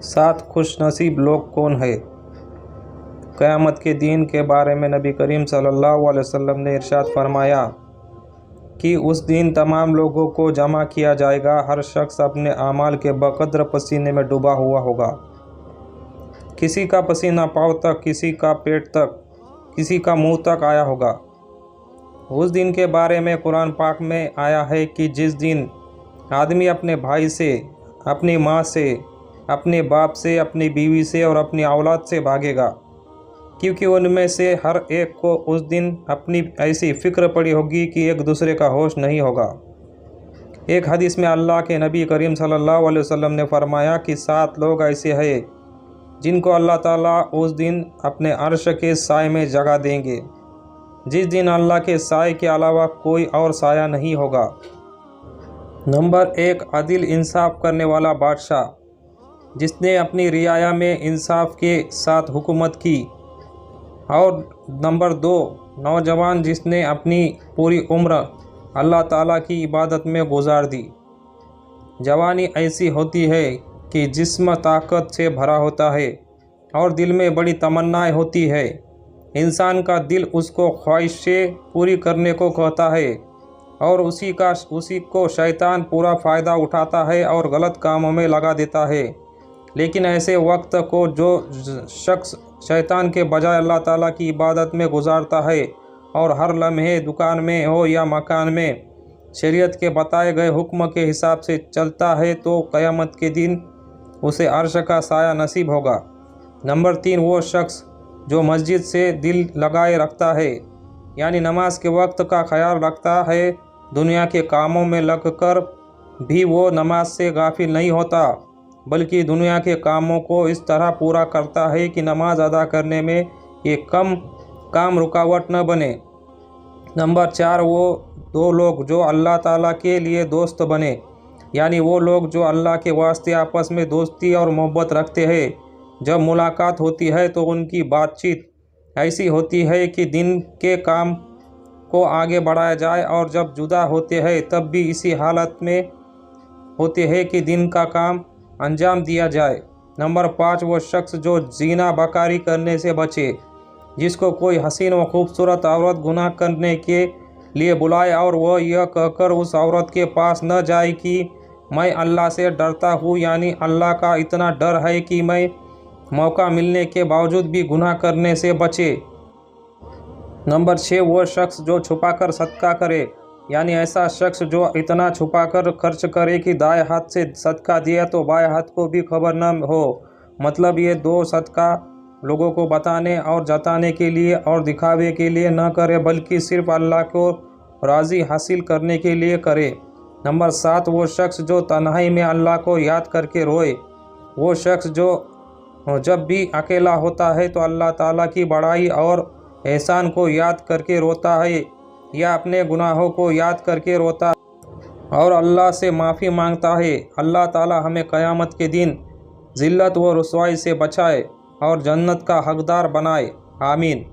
7 خوش नसीब लोग कौन है? क़यामत के दिन के बारे में नबी करीम सल्लल्लाहु अलैहि वसल्लम ने इरशाद फरमाया कि उस दिन तमाम लोगों को जमा किया जाएगा। हर शख्स अपने आमाल के बकद्र पसीने में डूबा हुआ होगा। किसी का पसीना पाँव तक, किसी का पेट तक, किसी का मुंह तक आया होगा। उस दिन के बारे में कुरान पाक में आया है कि जिस दिन आदमी अपने भाई से, अपनी माँ से, अपने बाप से, अपनी बीवी से और अपनी औलाद से भागेगा, क्योंकि उनमें से हर एक को उस दिन अपनी ऐसी फ़िक्र पड़ी होगी कि एक दूसरे का होश नहीं होगा। एक हदीस में अल्लाह के नबी करीम सल्लल्लाहु अलैहि वसल्लम ने फरमाया कि 7 लोग ऐसे हैं जिनको अल्लाह ताला उस दिन अपने अर्श के साए में जगह देंगे, जिस दिन अल्लाह के साए के अलावा कोई और साया नहीं होगा। नंबर 1, अदिल इंसाफ करने वाला बादशाह, जिसने अपनी रियाया में इंसाफ के साथ हुकूमत की। और नंबर 2, नौजवान जिसने अपनी पूरी उम्र अल्लाह ताला की इबादत में गुजार दी। जवानी ऐसी होती है कि जिस्म ताकत से भरा होता है और दिल में बड़ी तमन्नाएं होती है। इंसान का दिल उसको ख्वाहिशें पूरी करने को कहता है और उसी को शैतान पूरा फ़ायदा उठाता है और गलत कामों में लगा देता है। लेकिन ऐसे वक्त को जो शख्स शैतान के बजाय अल्लाह ताला की इबादत में गुजारता है और हर लम्हे दुकान में हो या मकान में शरीयत के बताए गए हुक्म के हिसाब से चलता है, तो क़यामत के दिन उसे अर्श का साया नसीब होगा। नंबर 3, वो शख्स जो मस्जिद से दिल लगाए रखता है, यानी नमाज के वक्त का ख्याल रखता है। दुनिया के कामों में लगकर भी वो नमाज से गाफिल नहीं होता, बल्कि दुनिया के कामों को इस तरह पूरा करता है कि नमाज अदा करने में ये काम रुकावट न बने। नंबर 4, वो 2 लोग जो अल्लाह ताला के लिए दोस्त बने, यानी वो लोग जो अल्लाह के वास्ते आपस में दोस्ती और मोहब्बत रखते हैं। जब मुलाकात होती है तो उनकी बातचीत ऐसी होती है कि दिन के काम को आगे बढ़ाया जाए, और जब जुदा होते हैं तब भी इसी हालत में होते हैं कि दिन का काम अंजाम दिया जाए। नंबर 5, वो शख्स जो जीना बकारी करने से बचे, जिसको कोई हसीन व खूबसूरत औरत गुनाह करने के लिए बुलाए और वह यह कहकर उस औरत के पास न जाए कि मैं अल्लाह से डरता हूँ, यानी अल्लाह का इतना डर है कि मैं मौका मिलने के बावजूद भी गुनाह करने से बचे। नंबर 6, वो शख्स जो छुपाकर सदका करे, यानी ऐसा शख्स जो इतना छुपाकर खर्च करे कि दाएं हाथ से सदका दिया तो बाएं हाथ को भी खबर न हो। मतलब ये 2 सदका लोगों को बताने और जताने के लिए और दिखावे के लिए न करे, बल्कि सिर्फ अल्लाह को राज़ी हासिल करने के लिए करे। नंबर 7, वो शख्स जो तन्हाई में अल्लाह को याद करके रोए, वो शख्स जो जब भी अकेला होता है तो अल्लाह ताला की बड़ाई और एहसान को याद करके रोता है, या अपने गुनाहों को याद करके रोता है और अल्लाह से माफ़ी मांगता है। अल्लाह ताला हमें क़यामत के दिन ज़िल्लत व रुसवाई से बचाए और जन्नत का हकदार बनाए। आमीन।